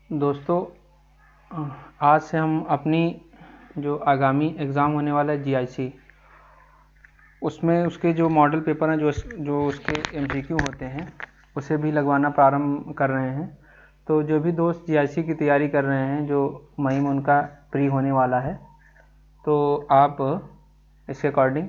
दोस्तों, आज से हम अपनी जो आगामी एग्ज़ाम होने वाला है जीआईसी, उसमें उसके जो मॉडल पेपर हैं, जो उसके एमसीक्यू होते हैं, उसे भी लगवाना प्रारंभ कर रहे हैं। तो जो भी दोस्त जीआईसी की तैयारी कर रहे हैं, जो मई में उनका प्री होने वाला है, तो आप इसके अकॉर्डिंग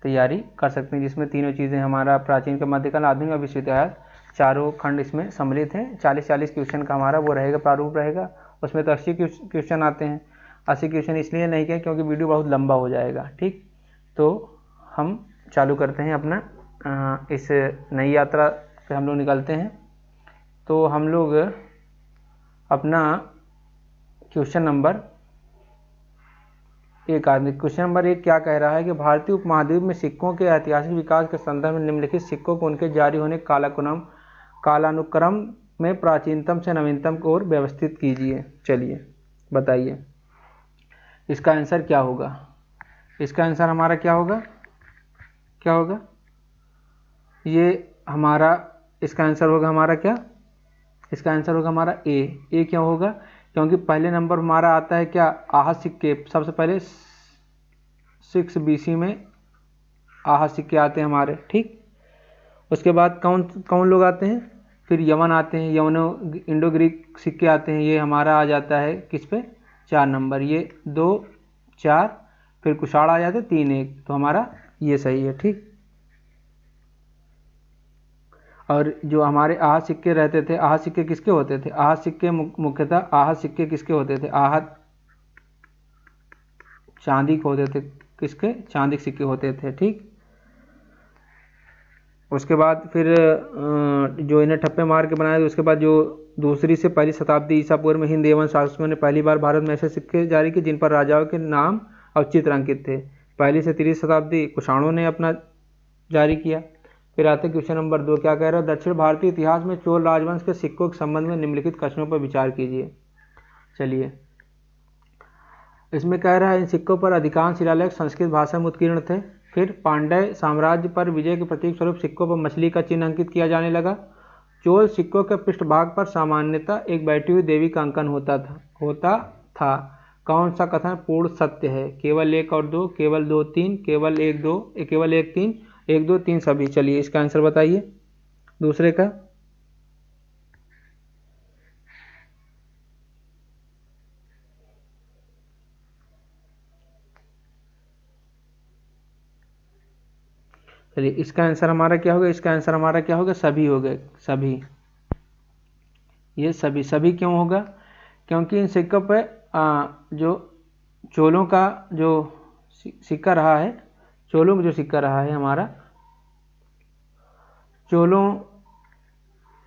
तैयारी कर सकते हैं, जिसमें तीनों चीज़ें हमारा प्राचीन का मध्यकाल, आधुनिक और विश्व इतिहास, चारों खंड इसमें सम्मिलित हैं। 40-40 क्वेश्चन का हमारा वो रहेगा, प्रारूप रहेगा। उसमें तो 80 क्वेश्चन आते हैं। 80 क्वेश्चन इसलिए नहीं किया क्योंकि वीडियो बहुत लंबा हो जाएगा। ठीक, तो हम चालू करते हैं अपना इस नई यात्रा पे हम लोग निकलते हैं। तो हम लोग अपना क्वेश्चन नंबर क्वेश्चन नंबर 1 क्या कह रहा है कि भारतीय उपमहाद्वीप में सिक्कों के ऐतिहासिक विकास के संदर्भ में निम्नलिखित सिक्कों को उनके जारी होने कालानुक्रम में प्राचीनतम से नवीनतम की ओर व्यवस्थित कीजिए। चलिए बताइए इसका आंसर क्या होगा। इसका आंसर हमारा क्या होगा, ये हमारा इसका आंसर होगा हमारा क्या, इसका आंसर होगा हमारा ए। क्यों होगा, क्योंकि पहले नंबर हमारा आता है क्या, आहत सिक्के। सबसे पहले 6 BC में आहत सिक्के आते हैं हमारे। ठीक, उसके बाद कौन लोग आते हैं, फिर यमन आते हैं, यवनो इंडो ग्रीक सिक्के आते हैं। ये हमारा आ जाता है किस पे, 4 नंबर, ये 2 4, फिर कुषाण आ जाते 3 1, तो हमारा ये सही है। ठीक, और जो हमारे आहत सिक्के रहते थे, आहत सिक्के किसके होते थे, आहत सिक्के मुख्यतः आहत सिक्के किसके होते थे, आहत चांदी के होते थे। किसके, चांदी के सिक्के होते थे। ठीक, उसके बाद फिर जो इन्हें ठप्पे मार के बनाए, उसके बाद जो दूसरी से पहली शताब्दी ईसा पूर्व में हिंद एवं शासकों ने पहली बार भारत में ऐसे सिक्के जारी किए जिन पर राजाओं के नाम और चित्र अंकित थे। पहली से 3री शताब्दी कुषाणों ने अपना जारी किया। फिर आते क्वेश्चन नंबर 2, क्या कह रहा है, दक्षिण भारतीय इतिहास में चोल राजवंश के सिक्कों के संबंध में निम्नलिखित कथनों पर विचार कीजिए। चलिए, इसमें कह रहा है इन सिक्कों पर अधिकांश शिलालेख संस्कृत भाषा में उत्कीर्ण थे। फिर पांड्य साम्राज्य पर विजय के प्रतीक स्वरूप सिक्कों पर मछली का चिन्ह अंकित किया जाने लगा। चोल सिक्कों के पृष्ठभाग पर सामान्यतः एक बैठी हुई देवी का अंकन होता था। कौन सा कथन पूर्ण सत्य है, केवल 1 और 2, केवल 2 3, केवल 1 2, केवल 1 3, 1 2 3 सभी। चलिए इसका आंसर बताइए दूसरे का। चलिए इसका आंसर हमारा क्या होगा, इसका आंसर हमारा क्या होगा, सभी हो गए, सभी। ये सभी क्यों होगा, क्योंकि इन सिक्कों पे जो चोलों का जो सिक्का रहा है, चोलों का जो सिक्का रहा है हमारा, चोलों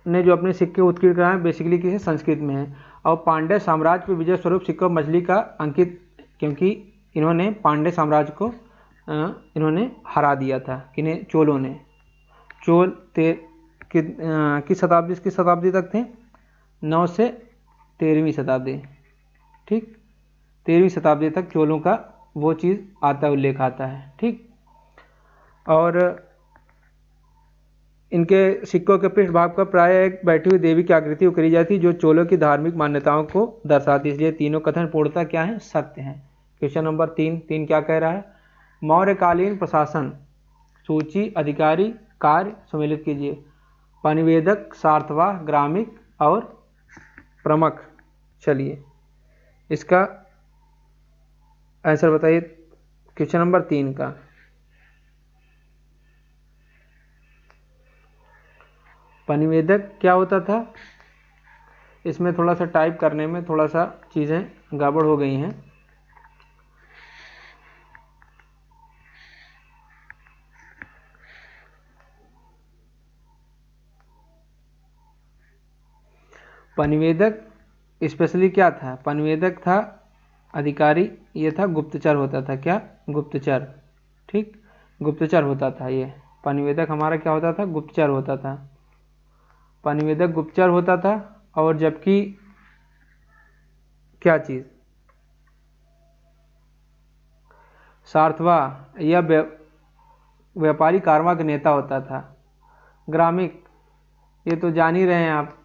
ने जो अपने सिक्के उत्कीर्ण कराए बेसिकली किसी संस्कृत में है। और पांड्य साम्राज्य पर विजय स्वरूप सिक्कों मछली का अंकित, क्योंकि इन्होंने पांड्य साम्राज्य को इन्होंने हरा दिया था, किन्हें, चोलों ने। चोल किस शताब्दी तक थे, 9 से 13वीं शताब्दी। ठीक, 13वीं शताब्दी तक चोलों का वो चीज़ आता है, उल्लेख आता है। ठीक, और इनके सिक्कों के पृष्ठभाग पर प्राय एक बैठी हुई देवी की आकृति उकरी जाती जो चोलों की धार्मिक मान्यताओं को दर्शाती। इसलिए तीनों कथन पूर्णतः क्या है, सत्य हैं। क्वेश्चन नंबर 3 क्या कह रहा है, मौर्यकालीन प्रशासन सूची अधिकारी कार्य सम्मिलित कीजिए। पनिवेदक, सार्थवाह, ग्रामिक और प्रमुख। चलिए इसका आंसर बताइए क्वेश्चन नंबर 3 का। पनिवेदक क्या होता था, इसमें थोड़ा सा टाइप करने में थोड़ा सा चीज़ें गड़बड़ हो गई हैं। पनिवेदक स्पेशली क्या था, पनिवेदक था अधिकारी, ये था गुप्तचर होता था। क्या, गुप्तचर। ठीक, गुप्तचर होता था ये। पनिवेदक हमारा क्या होता था, गुप्तचर होता था। पनिवेदक गुप्तचर होता था। और जबकि क्या चीज़, सार्थवाह यह व्यापारी कारवां का नेता होता था। ग्रामिक, ये तो जान ही रहे हैं आप,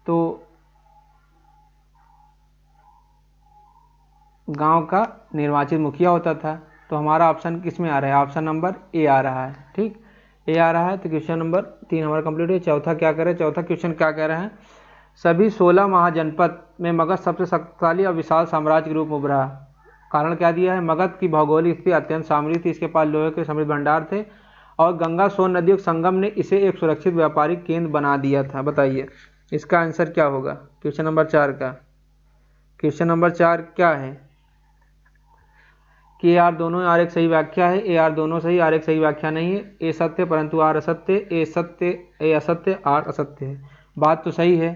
तो गांव का निर्वाचित मुखिया होता था। तो हमारा ऑप्शन किस में आ रहा है, ऑप्शन नंबर ए आ रहा है। ठीक, ए आ रहा है। तो क्वेश्चन नंबर 3 हमारा कंप्लीट है। चौथा क्या करें, चौथा क्वेश्चन क्या कह रहे हैं, सभी 16 महाजनपद में मगध सबसे शक्तिशाली और विशाल साम्राज्य के रूप में उभरा। कारण क्या दिया है, मगध की भौगोलिक स्थिति अत्यंत समृद्ध थी, इसके पास लोहे के समृद्ध भंडार थे और गंगा सोन नदियों के संगम ने इसे एक सुरक्षित व्यापारिक केंद्र बना दिया था। बताइए इसका आंसर क्या होगा क्वेश्चन नंबर 4 का। क्वेश्चन नंबर 4 क्या है कि ए आर दोनों, आर एक सही व्याख्या है, ए आर दोनों सही, आर एक सही व्याख्या नहीं है, ए सत्य परंतु आर असत्य, ए सत्य ए असत्य, आर असत्य है। बात तो सही है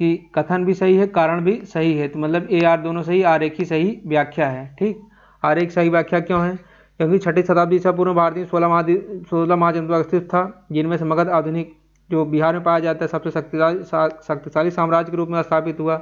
कि कथन भी सही है, कारण भी सही है, तो मतलब ए आर दोनों सही, आर एक ही सही व्याख्या है। ठीक, आर एक सही व्याख्या क्यों है, क्योंकि 6ठी शताब्दी ईसा पूर्व भारत में 16 महाजनपद स्थित था, जिनमें से मगध आधुनिक जो बिहार में पाया जाता है सबसे शक्तिशाली साम्राज्य के रूप में स्थापित हुआ।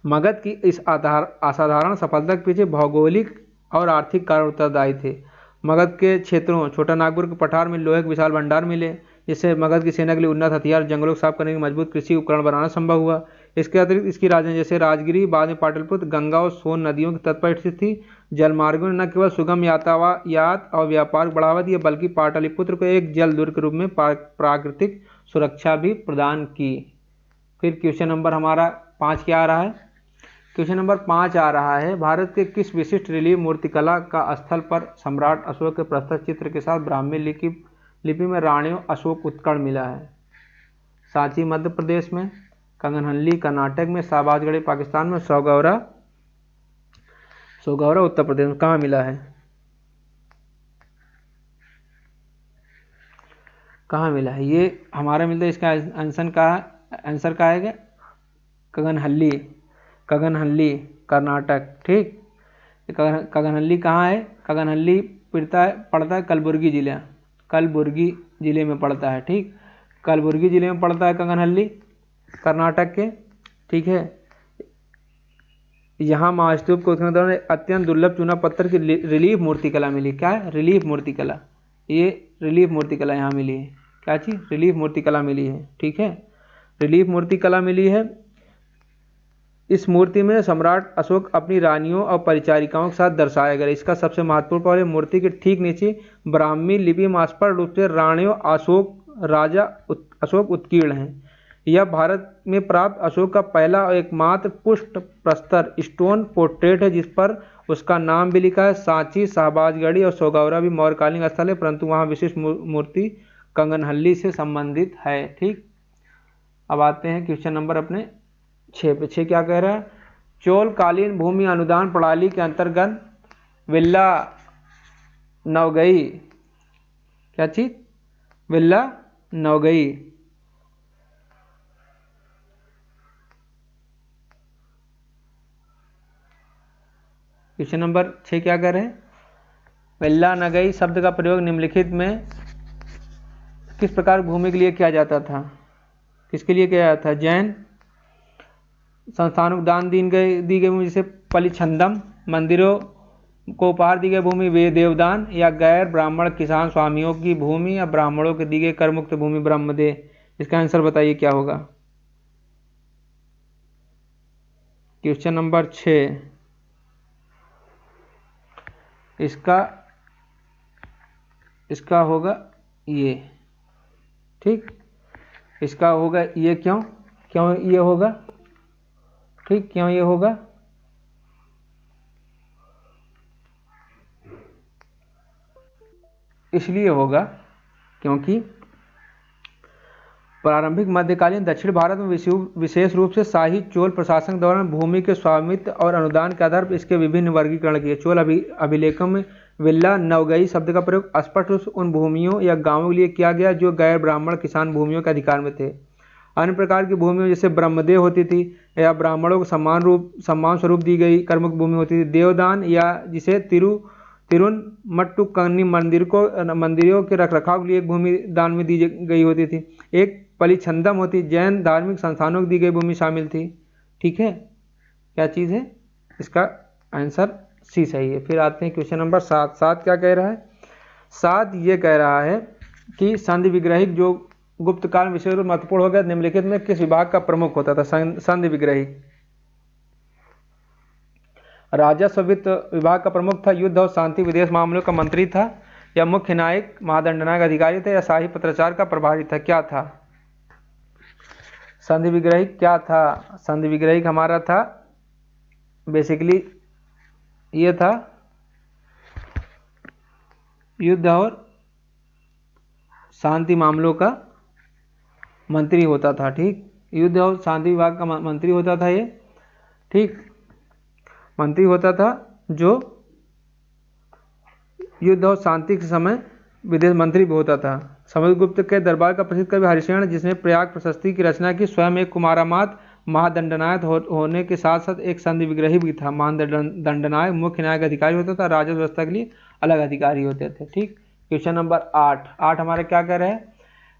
मगध की इस असाधारण सफलता के पीछे भौगोलिक और आर्थिक कारण उत्तरदायी थे। मगध के क्षेत्रों छोटा नागपुर के पठार में लोहे के विशाल भंडार मिले, जिससे मगध की सेना के लिए उन्नत हथियार, जंगलों को साफ करने के मजबूत कृषि उपकरण बनाना संभव हुआ। इसके अतिरिक्त इसकी राजधानी जैसे राजगिरी, बाद में पाटलिपुत्र, गंगा और सोन नदियों के तट पर स्थित थी। जलमार्गों ने न केवल सुगम यातायात और व्यापार को बढ़ावा दिया, बल्कि पाटलिपुत्र को एक जल दुर्ग के रूप में प्राकृतिक सुरक्षा भी प्रदान की। फिर क्वेश्चन नंबर हमारा 5 क्या आ रहा है, क्वेश्चन नंबर 5 आ रहा है, भारत के किस विशिष्ट रिलीफ मूर्तिकला का स्थल पर सम्राट अशोक के प्रस्तुत चित्र के साथ ब्राह्मी लिपि में राणियों अशोक उत्कर्ण मिला है। सांची मध्य प्रदेश में, कंगनहल्ली कर्नाटक में, शाहबाजगढ़ी पाकिस्तान में, सौगौरा उत्तर प्रदेश में कहाँ मिला है, कहाँ मिला है, ये हमारा मिलता है। इसका आंसर का है कंगनहल्ली कर्नाटक। ठीक, कंगनहल्ली कहाँ है, कंगनहल्ली पड़ता है कलबुर्गी जिले में पड़ता है। ठीक, कलबुर्गी जिले में पड़ता है कंगनहल्ली कर्नाटक के। ठीक है, यहाँ महास्तूप को उत्खनन के दौरान अत्यंत दुर्लभ चूना पत्थर की रिलीफ मूर्तिकला मिली। क्या है, रिलीफ मूर्तिकला, ये रिलीफ मूर्तिकला यहाँ मिली है। क्या चीज़, रिलीफ मूर्तिकला मिली है। ठीक है, रिलीफ मूर्तिकला मिली है। इस मूर्ति में सम्राट अशोक अपनी रानियों और परिचारिकाओं के साथ दर्शाया गया। इसका सबसे महत्वपूर्ण पहले मूर्ति के ठीक नीचे ब्राह्मी लिपि में स्पष्ट रूप से राणियों राजा अशोक उत्कीर्ण हैं। यह भारत में प्राप्त अशोक का पहला और एकमात्र पुष्ट प्रस्तर स्टोन पोर्ट्रेट है, जिस पर उसका नाम भी लिखा है। सांची, शाहबाजगढ़ी और सौगौरा भी मौर्यकालीन स्थल है, परंतु वहाँ विशिष्ट मूर्ति कंगनहल्ली से संबंधित है। ठीक, अब आते हैं क्वेश्चन नंबर अपने 6 पे। 6 क्या कह रहा है, चोलकालीन भूमि अनुदान प्रणाली के अंतर्गत विल्ला नवगई, क्या चीज, विल्ला नवगई क्वेश्चन नंबर 6 क्या कह रहे हैं, विल्ला नगई शब्द का प्रयोग निम्नलिखित में किस प्रकार भूमि के लिए किया जाता था, किसके लिए किया जाता था, जैन संस्थानों को दान दी गई भूमि जैसे पलिछंदम, मंदिरों को उपहार दी गई भूमि वे देवदान, या गैर ब्राह्मण किसान स्वामियों की भूमि, या ब्राह्मणों के दी गई कर मुक्त भूमि ब्रह्मदेह। इसका आंसर बताइए क्या होगा। क्वेश्चन नंबर 6 इसका होगा ये। ठीक, इसका होगा ये, क्यों ये होगा, ठीक, क्यों ये होगा, इसलिए होगा क्योंकि प्रारंभिक मध्यकालीन दक्षिण भारत में विशेष रूप से शाही चोल प्रशासन के दौरान भूमि के स्वामित्व और अनुदान के आधार पर इसके विभिन्न वर्गीकरण किए। चोल अभिलेखों में विल्ला नवगई शब्द का प्रयोग स्पष्ट रूप से उन भूमियों या गांवों के लिए किया गया जो गैर ब्राह्मण किसान भूमियों के अधिकार में थे। अन्य प्रकार की भूमियों जैसे ब्रह्मदेह होती थी या ब्राह्मणों को सम्मान स्वरूप दी गई कर्मुक्त भूमि होती थी। देवदान या जिसे तिरुनमट्टुकन्नी मंदिरों के रखरखाव के लिए एक भूमि दान में दी गई होती थी। एक पलिछंदम होती, जैन धार्मिक संस्थानों को दी गई भूमि शामिल थी। ठीक है, क्या चीज़ है, इसका आंसर सी सही है। फिर आते हैं क्वेश्चन नंबर 7। 7 क्या कह रहा है, 7 ये कह रहा है कि संधि विग्रहिक जो गुप्त काल में विशेष रूप महत्वपूर्ण हो गया, निम्नलिखित में किस विभाग का प्रमुख होता था। संधि विग्रहिक राजस्व वित्त विभाग का प्रमुख था, युद्ध और शांति विदेश मामलों का मंत्री था, या मुख्य न्यायिक महादंडनायक अधिकारी था, या शाही पत्राचार का प्रभारी था? क्या था? संधि विग्रही क्या था? संधि विग्रही हमारा था बेसिकली ये था युद्ध और शांति मामलों का मंत्री होता था। ठीक, युद्ध और शांति विभाग का मंत्री होता था ये। ठीक, मंत्री होता था जो युद्ध और शांति के समय विदेश मंत्री भी होता था। समुद्रगुप्त के दरबार का प्रसिद्ध कवि हरिशरण, जिसने प्रयाग प्रशस्ति की रचना की, स्वयं एक कुमारामात महादंडनायक होने के साथ साथ एक संधि विग्रही भी था। महादंडनायक मुख्य न्यायिक अधिकारी होता था, राजस्व व्यवस्था के लिए अलग अधिकारी होते थे। ठीक, क्वेश्चन नंबर 8 हमारे क्या कह रहे हैं?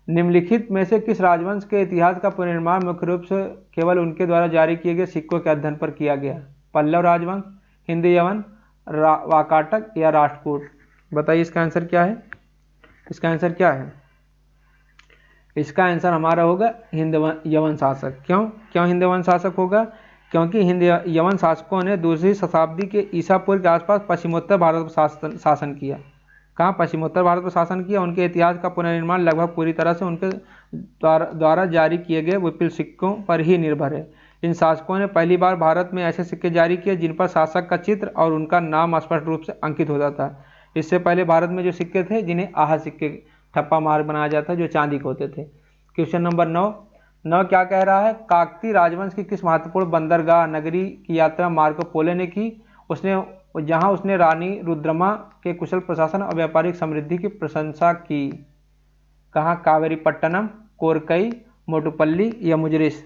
निम्नलिखित में से किस राजवंश के इतिहास का पुनर्निर्माण मुख्य रूप से केवल उनके द्वारा जारी किए गए सिक्कों के अध्ययन पर किया गया? पल्लव राजवंश, हिंद यवन, वाकाटक या राष्ट्रकूट? बताइए इसका आंसर क्या है? इसका आंसर क्या है? इसका आंसर हमारा होगा हिंद यवन शासक। क्यों हिंद यवन शासक होगा? क्योंकि हिंद यवन शासकों ने दूसरी शताब्दी के ईसा पूर्व के आसपास पश्चिमोत्तर भारत पर शासन किया। कहाँ? पश्चिमोत्तर भारत पर शासन किया। उनके इतिहास का पुनर्निर्माण लगभग पूरी तरह से उनके द्वारा जारी किए गए विपुल सिक्कों पर ही निर्भर है। इन शासकों ने पहली बार भारत में ऐसे सिक्के जारी किए जिन पर शासक का चित्र और उनका नाम स्पष्ट रूप से अंकित होता था। इससे पहले भारत में जो सिक्के थे जिन्हें आहा सिक्के ठप्पा मार बनाया जाता, जो चांदी के होते थे। क्वेश्चन नंबर 9 क्या कह रहा है? काकतीय राजवंश की किस महत्वपूर्ण बंदरगाह नगरी की यात्रा मार्को पोलो ने की? जहां उसने रानी रुद्रमा के कुशल प्रशासन और व्यापारिक समृद्धि की प्रशंसा की। कहाँ? कावेरीपट्टनम, कोरकई, मोटुपल्ली या मुजरिस?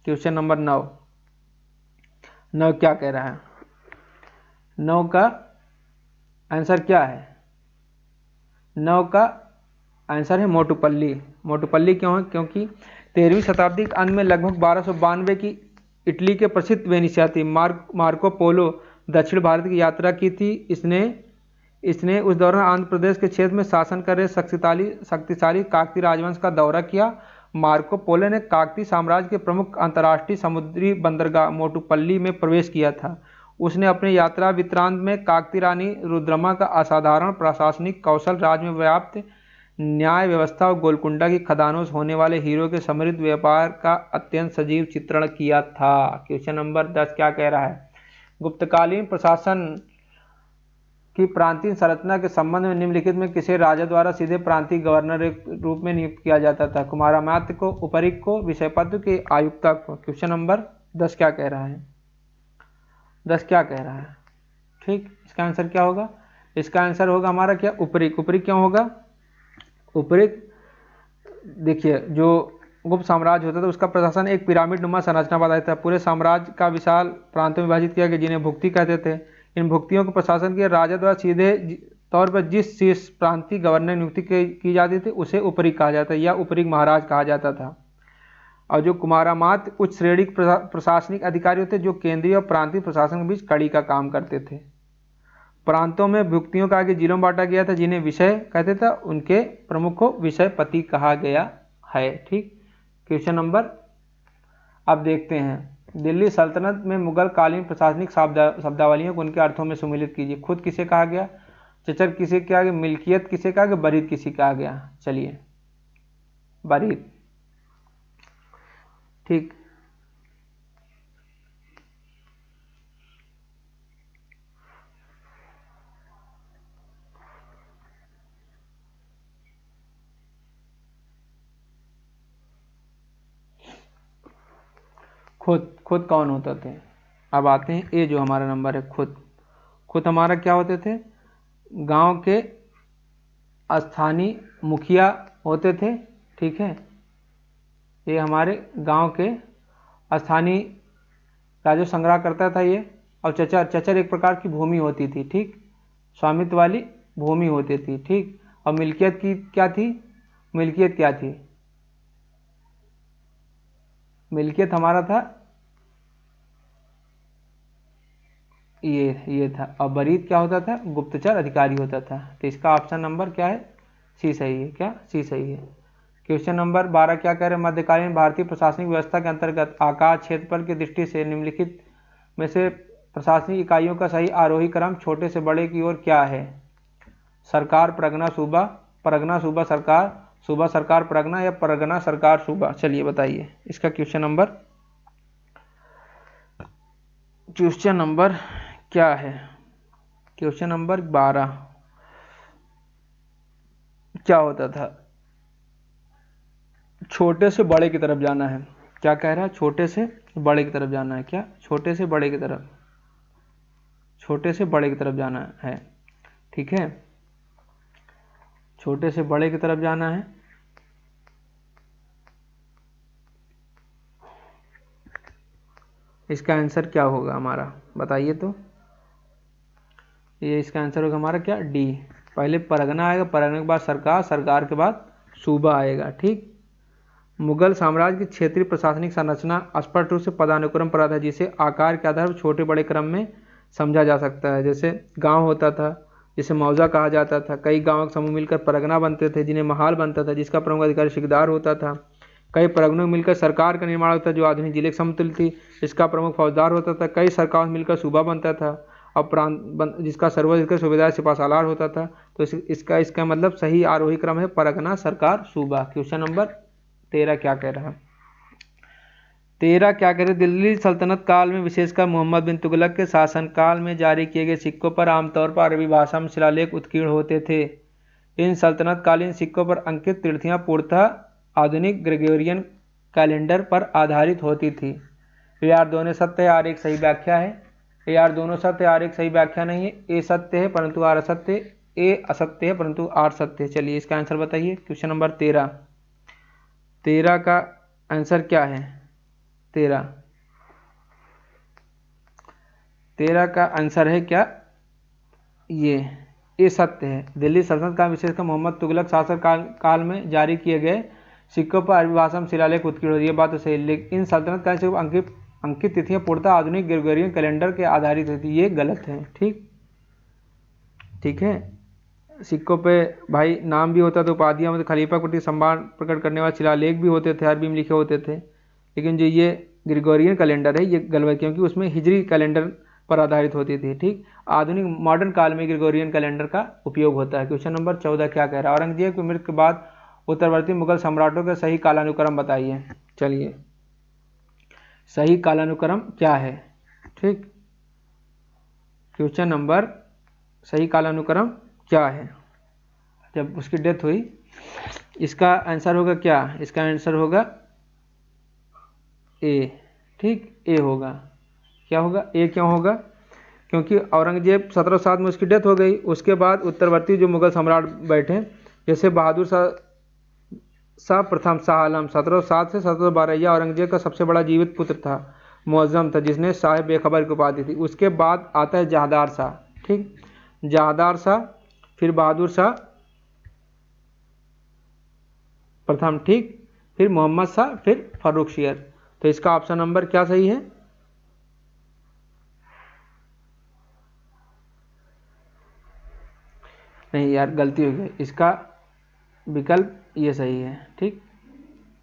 क्वेश्चन नंबर 9 क्या कह रहा है? 9 का आंसर क्या है? 9 का आंसर है मोटुपल्ली। मोटुपल्ली क्यों है? क्योंकि 13वीं शताब्दी के अंत में लगभग 1292 की इटली के प्रसिद्ध वेनिसिया थी। मार्को पोलो दक्षिण भारत की यात्रा की थी। इसने उस दौरान आंध्र प्रदेश के क्षेत्र में शासन कर रहे शक्तिशाली काकतीय राजवंश का दौरा किया। मार्को पोलो ने काकतीय साम्राज्य के प्रमुख अंतर्राष्ट्रीय समुद्री बंदरगाह मोटुपल्ली में प्रवेश किया था। उसने अपने यात्रा वृत्तांत में काकतीय रानी रुद्रमा का असाधारण प्रशासनिक कौशल, राज्य में व्याप्त न्याय व्यवस्था और गोलकुंडा की खदानों से होने वाले हीरो के समृद्ध व्यापार का अत्यंत सजीव चित्रण किया था। क्वेश्चन नंबर 10 क्या कह रहा है? गुप्तकालीन प्रशासन की प्रांतीय संरचना के संबंध में निम्नलिखित में किसे राजा द्वारा सीधे प्रांतीय गवर्नर के रूप में नियुक्त किया जाता था? कुमारामात्य को, उपरिक को, विषयपत्र के आयुक्ता को? क्वेश्चन नंबर 10 क्या कह रहा है? 10 क्या कह रहा है? ठीक, इसका आंसर क्या होगा? इसका आंसर होगा हमारा क्या? उपरिक। उपरिक क्यों होगा? उपरिक देखिए, जो गुप्त साम्राज्य होता था उसका प्रशासन एक पिरामिड नुमा संरचना बताया था। पूरे साम्राज्य का विशाल प्रांतों में विभाजित किया गया जिन्हें भुक्ति कहते थे। इन भुक्तियों के प्रशासन के राजा द्वारा सीधे तौर पर जिस शीर्ष प्रांतीय गवर्नर नियुक्ति की जाती थी उसे उपरिक कहा जाता या उपरिक महाराज कहा जाता था। और जो कुमारामात्य उच्च श्रेणी प्रशासनिक अधिकारी होते जो केंद्रीय और प्रांतीय प्रशासन के बीच कड़ी का काम करते थे। प्रांतों में भुक्तियों का आगे जिलों बांटा गया था जिन्हें विषय कहते थे। उनके प्रमुख को विषयपति कहा गया है। ठीक, क्वेश्चन नंबर अब देखते हैं। दिल्ली सल्तनत में मुगल कालीन प्रशासनिक शब्दावलियों को उनके अर्थों में सम्मिलित कीजिए। खुद किसे कहा गया? चचर किसे कहा गया? मिल्कियत किसे कहा गया? बरीद किसे कहा गया? चलिए, बरीद। ठीक, खुद कौन होते थे? अब आते हैं ये जो हमारा नंबर है खुद हमारा क्या होते थे? गांव के स्थानीय मुखिया होते थे। ठीक है, ये हमारे गांव के स्थानीय राजस्व संग्रह करता था ये। और चचर एक प्रकार की भूमि होती थी। ठीक, स्वामित्व वाली भूमि होती थी। ठीक, और मिल्कियत की क्या थी? मिल्कियत क्या थी? मिल्कियत हमारा था ये था। और बरीद क्या होता था? गुप्तचर अधिकारी होता था। तो इसका ऑप्शन नंबर क्या है? सी सही है। क्या? सी सही है। क्वेश्चन नंबर 12 क्या कह रहे हैं? मध्यकालीन भारतीय प्रशासनिक व्यवस्था के अंतर्गत आकार क्षेत्रफल की दृष्टि से निम्नलिखित में से प्रशासनिक इकाइयों का सही आरोही क्रम छोटे से बड़े की ओर क्या है? सरकार, परगना, सूबा, परगना, सूबा, सरकार, सूबा, सरकार, परगना या परगना, सरकार, सूबा? चलिए बताइए इसका क्वेश्चन नंबर क्या है? क्वेश्चन नंबर 12 क्या होता था? छोटे से बड़े की तरफ जाना है। क्या कह रहा है? छोटे से बड़े की तरफ जाना है। क्या? छोटे से बड़े की तरफ, छोटे से बड़े की तरफ जाना है। ठीक है, छोटे से बड़े की तरफ जाना है। इसका आंसर क्या होगा हमारा? बताइए तो। ये इसका आंसर होगा हमारा क्या? डी। पहले परगना आएगा, परगना के बाद सरकार, सरकार के बाद सूबा आएगा। ठीक। मुगल साम्राज्य की क्षेत्रीय प्रशासनिक संरचना स्पष्ट रूप से पदानुक्रम पर आधारित है, जिसे आकार के आधार पर छोटे बड़े क्रम में समझा जा सकता है। जैसे गांव होता था, जिसे मौजा कहा जाता था। कई गांवों के समूह मिलकर परगना बनते थे, जिन्हें महाल बनता था, जिसका प्रमुख अधिकारी सिकदार होता था। कई परगनों में मिलकर सरकार का निर्माण होता था, जो आधुनिक जिले के समतुल्य थी, जिसका प्रमुख फौजदार होता था। कई सरकारों में मिलकर सूबा बनता था और प्रांत जिसका सर्वाधिक सूबेदार सिपा सालार होता था। तो इसका मतलब सही आरोही क्रम है परगना, सरकार, सूबा। क्वेश्चन नंबर 13 क्या कह रहा है? 13 क्या कह रहे? दिल्ली सल्तनत काल में विशेषकर मोहम्मद बिन तुगलक के शासनकाल में जारी किए गए सिक्कों पर आमतौर पर अरबी भाषा में शिलालेख उत्कीर्ण होते थे। इन सल्तनत कालीन सिक्कों पर अंकित तिथियां पूर्णतः आधुनिक ग्रेगोरियन कैलेंडर पर आधारित होती थी। यार दोनों सत्य है, आर एक सही व्याख्या है। यार दोनों सत्य, आर एक सही व्याख्या नहीं है। ए सत्य है परंतु आर असत्य, ए असत्य है परंतु आर सत्य है। चलिए इसका आंसर बताइए। क्वेश्चन नंबर 13 का आंसर क्या है? 13 का आंसर है क्या? ये सत्य है। दिल्ली सल्तनत का विशेषकर मोहम्मद तुगलक शासक काल में जारी किए गए सिक्कों पर अरबी भाषा में शिलालेख उत्कीर्ण होती है। ये बात तो सही, लेकिन इन सल्तनत काल से अंकित तिथियां पूर्णतः आधुनिक ग्रेगोरियन कैलेंडर के आधारित होती है। ये गलत है। ठीक है। सिक्कों पे भाई नाम भी होता था, उपाधियां मतलब खलीफा के प्रति सम्मान प्रकट करने वाले शिलालेख भी होते थे, अरबी में लिखे होते थे। लेकिन जो ये ग्रेगोरियन कैलेंडर है ये गलत, क्योंकि उसमें हिजरी कैलेंडर पर आधारित होती थी। ठीक। आधुनिक मॉडर्न काल में ग्रेगोरियन कैलेंडर का उपयोग होता है। क्वेश्चन नंबर 14 क्या कह रहा है? औरंगजेब की मृत्यु के बाद उत्तरवर्ती मुगल सम्राटों का सही कालानुक्रम बताइए। चलिए सही कालानुक्रम क्या है? ठीक। क्वेश्चन नंबर सही कालानुक्रम क्या है जब उसकी डेथ हुई? इसका आंसर होगा क्या? इसका आंसर होगा ए। ठीक, ए होगा। क्या होगा? ए क्यों होगा? क्योंकि औरंगजेब 1707 में उसकी डेथ हो गई। उसके बाद उत्तरवर्ती जो मुगल सम्राट बैठे, जैसे बहादुर शाह प्रथम शाह आलम 1707 से 1712, यह औरंगजेब का सबसे बड़ा जीवित पुत्र था, मुअज्जम था, जिसने शाह बेखबर की उपाधि थी। उसके बाद आता है जहादार शाह। ठीक, जहादार शाह, फिर बहादुर शाह प्रथम, ठीक, फिर मोहम्मद शाह, फिर फर्रुखशियर। तो इसका ऑप्शन नंबर क्या सही है? नहीं यार, गलती हो गई। इसका विकल्प ये सही है। ठीक,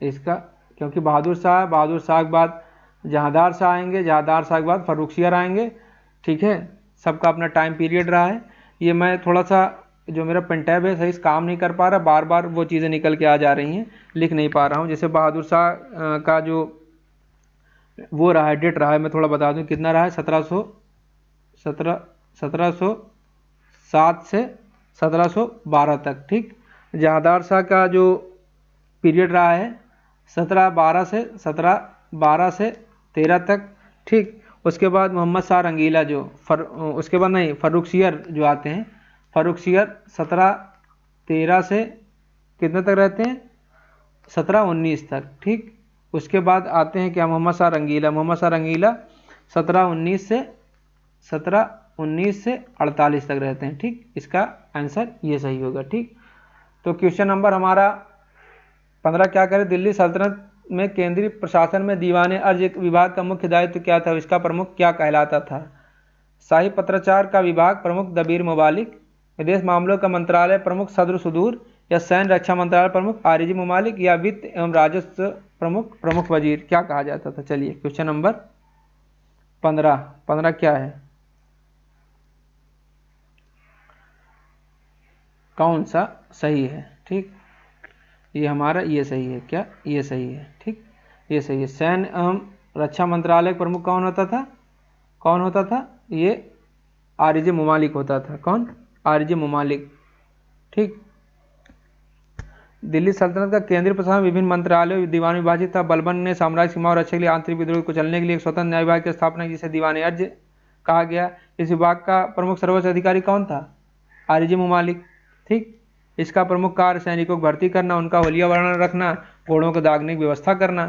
इसका क्योंकि बहादुर शाह के बाद जहादार शाह आएंगे, जहादार शाह के बाद फर्रुखशियर आएंगे। ठीक है, सबका अपना टाइम पीरियड रहा है। ये मैं थोड़ा सा जो मेरा पेन टैब है सही से काम नहीं कर पा रहा, बार बार वो चीज़ें निकल के आ जा रही हैं, लिख नहीं पा रहा हूँ। जैसे बहादुर शाह का जो वो रहा है, डेट रहा है, मैं थोड़ा बता दूँ कितना रहा है। 1707 से 1712 तक। ठीक, जहादार शाह का जो पीरियड रहा है 1712 से 13 तक। ठीक, उसके बाद मोहम्मद शाह रंगीला उसके बाद नहीं, फर्रुखशियर जो आते हैं, फर्रुखशियर 1713 से कितने तक रहते हैं? 1719 तक। ठीक, उसके बाद आते हैं क्या? मोहम्मद शाह रंगीला 1719 से 48 तक रहते हैं। ठीक, इसका आंसर ये सही होगा। ठीक, तो क्वेश्चन नंबर हमारा 15 क्या करें? दिल्ली सल्तनत में केंद्रीय प्रशासन में दीवान अर्ज विभाग का मुख्य दायित्व क्या था? इसका प्रमुख क्या कहलाता था? शाही पत्राचार का विभाग प्रमुख दबीर मुबालिक, विदेश मामलों का मंत्रालय प्रमुख सदर सुदूर, या सैन्य रक्षा मंत्रालय प्रमुख आरिजी मुमालिक, या वित्त एवं राजस्व प्रमुख वजीर? क्या कहा जाता था? चलिए क्वेश्चन नंबर 15, 15 क्या है, कौन सा सही है? ठीक, ये हमारा ये सही है, क्या ये सही है? ठीक, ये सही है। सैन्य एवं रक्षा मंत्रालय प्रमुख कौन होता था? कौन होता था? ये आरजे मुमालिक होता था। कौन? आरजे मुमालिक। ठीक। दिल्ली सल्तनत का केंद्रीय प्रशासन विभिन्न मंत्रालयों दीवान विभाजित था। बलबन ने साम्राज्य सीमा और रक्षा के लिए आंतरिक विद्रोह को कुचलने के लिए एक स्वतंत्र न्याय विभाग की स्थापना की, जिसे दीवान अर्ज कहा गया। इस विभाग का प्रमुख सर्वोच्च अधिकारी कौन था? आरजे मुमालिक। ठीक। इसका प्रमुख कार्य सैनिकों को भर्ती करना, उनका हुलिया वर्णन रखना, घोड़ों को दागने की व्यवस्था करना,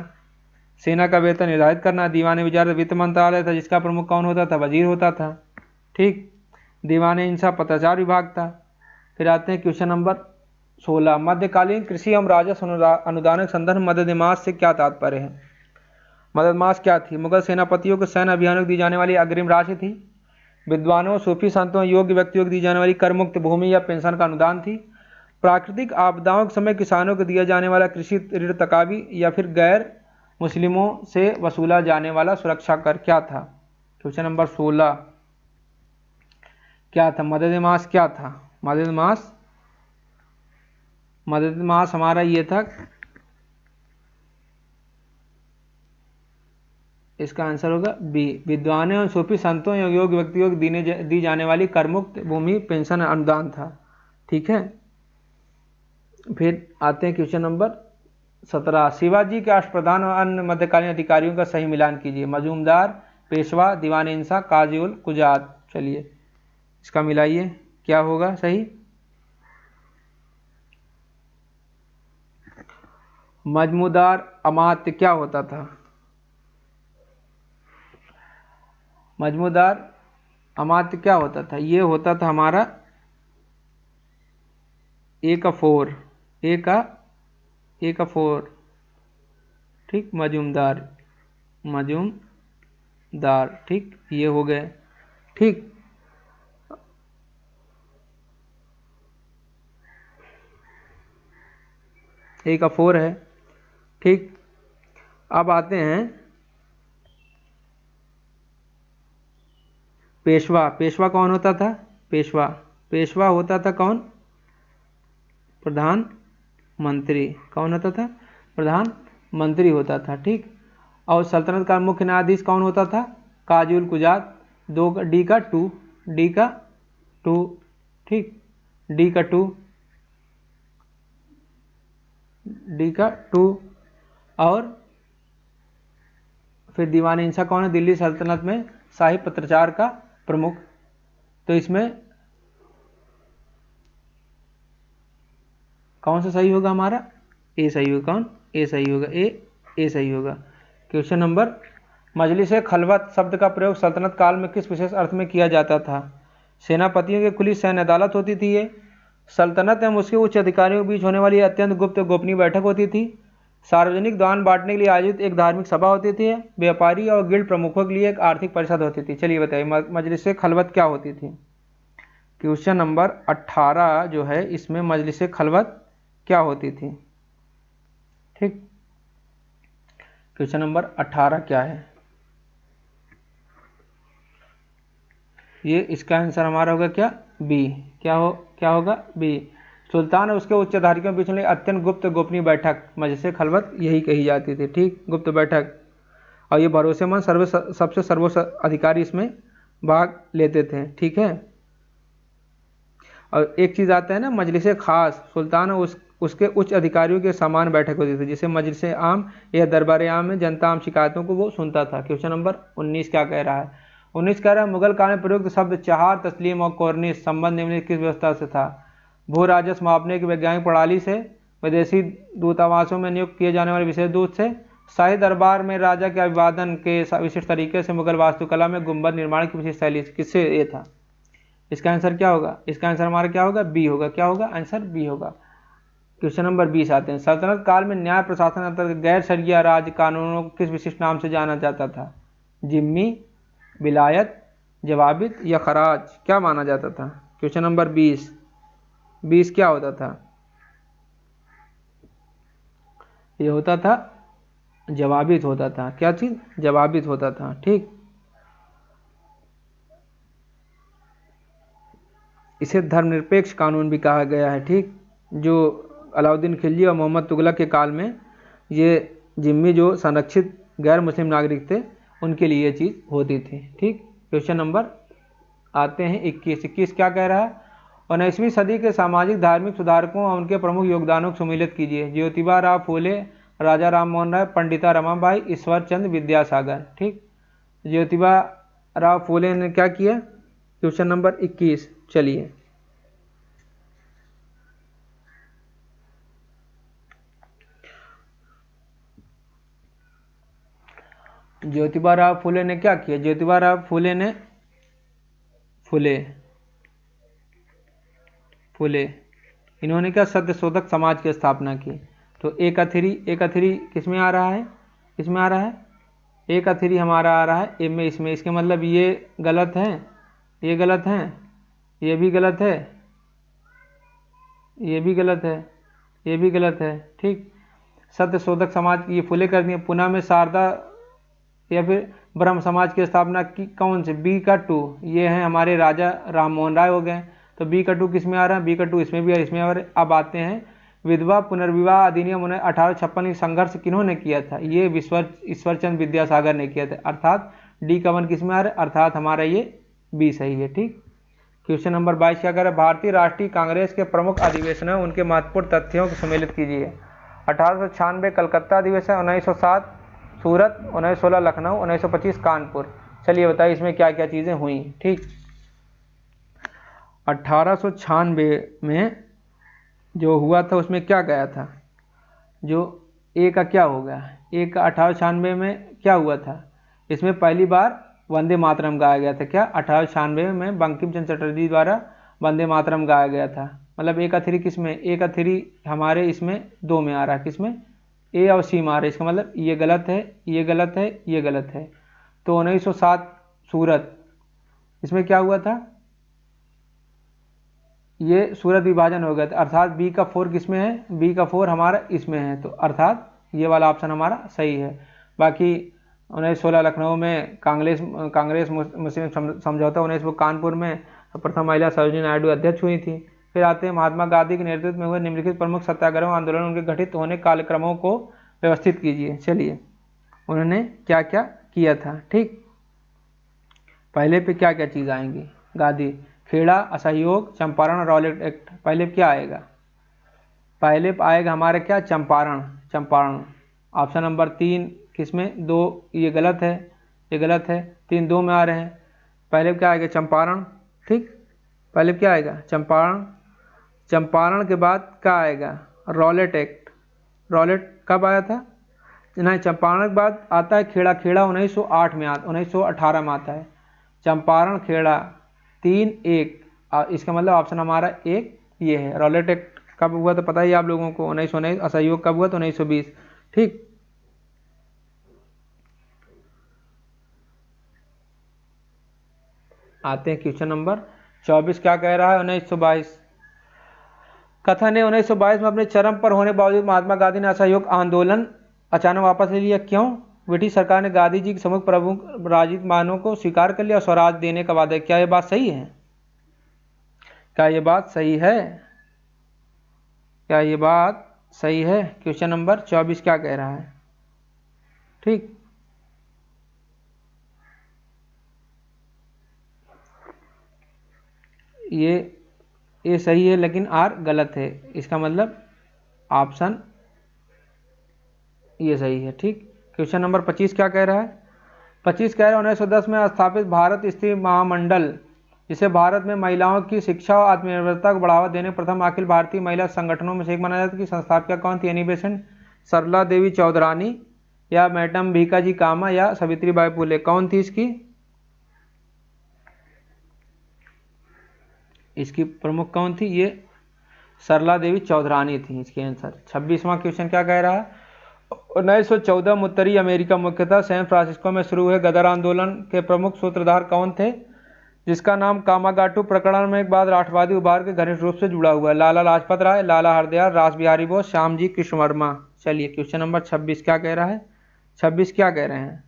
सेना का वेतन निर्धारित करना। दीवान विचार वित्त मंत्रालय था, जिसका प्रमुख कौन होता था? वजीर होता था। ठीक। दीवान इंसा पत्राचार विभाग था। फिर आते हैं क्वेश्चन नंबर 16। मध्यकालीन कृषि एवं राजस्व अनुदान के संदर्भ में मदद मास से क्या तात्पर्य है? मदद मास क्या थी? मुगल सेनापतियों को सैन्य अभियानों को दी जाने वाली अग्रिम राशि थी। विद्वानों, सूफी संतों, योग्य व्यक्तियों को दी जाने वाली कर मुक्त भूमि या पेंशन का अनुदान थी। प्राकृतिक आपदाओं के समय किसानों को दिया जाने वाला कृषि ऋण तकावी या फिर गैर मुस्लिमों से वसूला जाने वाला सुरक्षा कर क्या था? क्वेश्चन नंबर 16 क्या था? मदद मास क्या था? मदद मास हमारा ये था, इसका आंसर होगा बी। विद्वानों और सूफी संतों या योग्य व्यक्तियों को दी जाने वाली करमुक्त भूमि पेंशन अनुदान था। ठीक है। फिर आते हैं क्वेश्चन नंबर 17। शिवाजी के अष्टप्रधान और अन्य मध्यकालीन अधिकारियों का सही मिलान कीजिए। मजूमदार, पेशवा, दीवान इंसा, काजी उल कुजात। चलिए इसका मिलाइए, क्या होगा सही? मजमूदार अमात्य क्या होता था? मजमूदार अमात्य क्या होता था? ये होता था हमारा ए का 4, ए का 4। ठीक। मजूमदार, ठीक, ये हो गए। ठीक। ए का 4 है। ठीक। अब आते हैं पेशवा। पेशवा कौन होता था? पेशवा होता था कौन? प्रधानमंत्री। कौन होता था? प्रधानमंत्री होता था। ठीक। और सल्तनत का मुख्य न्यायाधीश कौन होता था? काजी उल कुजात। डी का 2। ठीक। डी का 2। और फिर दीवान इंसा कौन है? दिल्ली सल्तनत में शाही पत्राचार का प्रमुख। तो इसमें कौन सा सही होगा हमारा? ए सही होगा। कौन? ए सही होगा। ए सही होगा। Question number. मजलिस खलवत शब्द का प्रयोग सल्तनत काल में किस विशेष अर्थ में किया जाता था? सेनापतियों की खुली सैन्य अदालत होती थी ये। सल्तनत एवं उसके उच्च अधिकारियों के बीच होने वाली अत्यंत गुप्त गोपनीय बैठक होती थी। सार्वजनिक दान बांटने के लिए आयोजित एक धार्मिक सभा होती थी। व्यापारी और गिल्ड प्रमुखों के लिए एक आर्थिक परिषद होती थी। चलिए बताइए मजलिस खलवत क्या होती थी? क्वेश्चन नंबर 18 जो है, इसमें मजलिस खलवत क्या होती थी? ठीक। क्वेश्चन नंबर 18 क्या है? ये इसका आंसर हमारा होगा क्या? बी। क्या होगा? बी। सुल्तान और उसके उच्च अधिकारियों के बीच में अत्यंत गुप्त गोपनीय बैठक मजलिस खलवत यही कही जाती थी। ठीक। गुप्त बैठक। और ये भरोसेमंद सबसे सर्वोच्च अधिकारी इसमें भाग लेते थे। ठीक है। और एक चीज़ आता है ना, मजलिस खास। सुल्तान और उसके उच्च अधिकारियों के समान बैठक होती थी, जिसे मजलिस आम या दरबार आम में जनता आम शिकायतों को वो सुनता था। क्वेश्चन नंबर 19 क्या कह रहा है? 19 कह रहा है मुगल काल में प्रयुक्त शब्द चहार, तस्लीम और कॉर्निश संबंध निम्नलिखित किस व्यवस्था से था? भू राजस्व मापने की वैज्ञानिक प्रणाली से, विदेशी दूतावासों में नियुक्त किए जाने वाले विशेष दूत से, शाही दरबार में राजा के अभिवादन के विशिष्ट तरीके से, मुगल वास्तुकला में गुंबद निर्माण की विशिष्ट शैली से। किससे ये था? इसका आंसर क्या होगा? इसका आंसर हमारा क्या होगा? बी होगा। क्या होगा? आंसर बी होगा। क्वेश्चन नंबर 20 आते हैं। सल्तनत काल में न्याय प्रशासन अंतर्गत गैर शरिया राज्य कानूनों को किस विशिष्ट नाम से जाना जाता था? जिम्मी, विलायत, जवाबित या खराज क्या माना जाता था? क्वेश्चन नंबर 20 क्या होता था? ये होता था जवाबित होता था। क्या चीज? जवाबित होता था। ठीक। इसे धर्मनिरपेक्ष कानून भी कहा गया है। ठीक, जो अलाउद्दीन खिलजी और मोहम्मद तुगलक के काल में ये जिम्मी जो संरक्षित गैर मुस्लिम नागरिक थे उनके लिए ये चीज़ होती थी। ठीक, क्वेश्चन नंबर आते हैं 21 क्या कह रहा है? 19वीं सदी के सामाजिक धार्मिक सुधारकों और उनके प्रमुख योगदानों को सम्मिलित कीजिए। ज्योतिबा राव फूले, राजा राम मोहन राय, पंडिता रमाबाई, ईश्वर चंद्र विद्यासागर। ठीक, ज्योतिबा राव फूले ने क्या किया? Question number 21। चलिए, ज्योतिबा राव फूले ने क्या किया? ज्योतिबा राव फूले ने फूले इन्होंने क्या सत्यशोधक समाज की स्थापना की। तो एक अथरी किस में आ रहा है? इसमें आ रहा है। एक अथरी हमारा आ रहा है ए में, इसमें। इसके मतलब ये गलत है, ये गलत है, ये भी गलत है, ये भी गलत है, ये भी गलत है। ठीक, सत्यशोधक समाज ये फूले कर दिए। पुणे में शारदा या फिर ब्रह्म समाज की स्थापना की कौन से? बी का 2, ये हैं हमारे राजा राम मोहन राय हो गए। तो बी का 2 किस में आ रहा है? बी का 2 इसमें भी और इसमें। और अब आते हैं विधवा पुनर्विवाह अधिनियम 1856 संघर्ष किन्होंने किया था? ये ईश्वरचंद्र विद्यासागर ने किया था। अर्थात डी का 1 किस में आ रहा है? अर्थात हमारा ये बी सही है। ठीक, क्वेश्चन नंबर 22 क्या कर रहा है? भारतीय राष्ट्रीय कांग्रेस के प्रमुख अधिवेशनों उनके महत्वपूर्ण तथ्यों को सम्मिलित कीजिए। 1896 कलकत्ता अधिवेशन, 1907 सूरत, 1916 लखनऊ, 1925 कानपुर। चलिए बताइए इसमें क्या क्या चीज़ें हुई। ठीक, 1896 में जो हुआ था उसमें क्या गया था? जो ए का क्या हो गया? ए का 1896 में क्या हुआ था? इसमें पहली बार वंदे मातरम गाया गया था। क्या? 1896 में बंकिम चंद्र चटर्जी द्वारा वंदे मातरम गाया गया था। मतलब ए का 3 किस में? ए का 3 हमारे इसमें 2 में आ रहा है। किस में? ए और सी में आ रहा है। इसका मतलब ये गलत है, ये गलत है, ये गलत है। तो 1907 सूरत, इसमें क्या हुआ था? ये सूरत विभाजन हो गया था। अर्थात बी का 4 किस में है? बी का 4 हमारा इसमें है। तो अर्थात ये वाला ऑप्शन हमारा सही है। बाकी 1916 लखनऊ में कांग्रेस मुस्लिम समझौता, 1900 कानपुर में प्रथम महिला सरोजिनी नायडू अध्यक्ष हुई थी। फिर आते हैं महात्मा गांधी के नेतृत्व में हुए निम्नलिखित प्रमुख सत्याग्रह आंदोलन, उनके घटित होने कालक्रमों को व्यवस्थित कीजिए। चलिए, उन्होंने क्या क्या किया था। ठीक, पहले पे क्या क्या चीज़ आएंगी? गांधी, खेड़ा, असहयोग, चंपारण, रॉलेट एक्ट। पहले क्या आएगा? पहले आएगा हमारा क्या? चंपारण। ऑप्शन नंबर 3 किसमें? 2, ये गलत है, ये गलत है। 3 2 में आ रहे हैं। पहले क्या आएगा? चंपारण। ठीक, पहले क्या आएगा? चंपारण के बाद क्या आएगा? Rowlatt act. रॉलेट कब आया था? नहीं, चंपारण के बाद आता है खेड़ा। खेड़ा 1908 में 1918 में आता है। चंपारण, खेड़ा 3 1। इसका मतलब ऑप्शन हमारा 1 ये है। रॉलेट एक्ट कब हुआ था पता ही आप लोगों को? 1919। असहयोग कब हुआ था? 1920। ठीक, आते हैं क्वेश्चन नंबर 24 क्या कह रहा है? 1922 कथन है 1922 में अपने चरम पर होने के बावजूद महात्मा गांधी ने असहयोग आंदोलन अचानक वापस ले लिया। क्यों? ब्रिटिश सरकार ने गांधी जी के समूह प्रमुख राजनीतिक मानों को स्वीकार कर लिया और स्वराज देने का वादा। क्या ये बात सही है? क्या ये बात सही है? क्या ये बात सही है? क्वेश्चन नंबर 24 क्या कह रहा है? ठीक, ये सही है लेकिन आर गलत है। इसका मतलब ऑप्शन ये सही है। ठीक, क्वेश्चन नंबर 25 क्या कह रहा है? 25 कह रहा है 1910 में स्थापित भारत स्त्री महामंडल, जिसे भारत में महिलाओं की शिक्षा और आत्मनिर्भरता को बढ़ावा देने प्रथम अखिल भारतीय महिला संगठनों में से एक माना जाता है। कि संस्थापिका कौन थी? एनी बेसेंट, सरला देवी चौधरानी, या मैडम भीकाजी कामा, या सावित्रीबाई फुले। कौन थी इसकी प्रमुख कौन थी? ये सरला देवी चौधरानी थी इसके आंसर। 26वां क्वेश्चन क्या कह रहा है? 1914 में उत्तरी अमेरिका मुख्यतः सैन फ्रांसिस्को में शुरू हुए गदर आंदोलन के प्रमुख सूत्रधार कौन थे? जिसका नाम कामागाटू प्रकरण में एक बाद राष्ट्रवादी उभार के घनिष्ठ रूप से जुड़ा हुआ है। लाला लाजपत राय, लाला हरदयाल, रास बिहारी बोस, श्यामजी कृष्ण वर्मा। चलिए, क्वेश्चन नंबर 26 क्या कह रहा है? 26 क्या कह रहे हैं?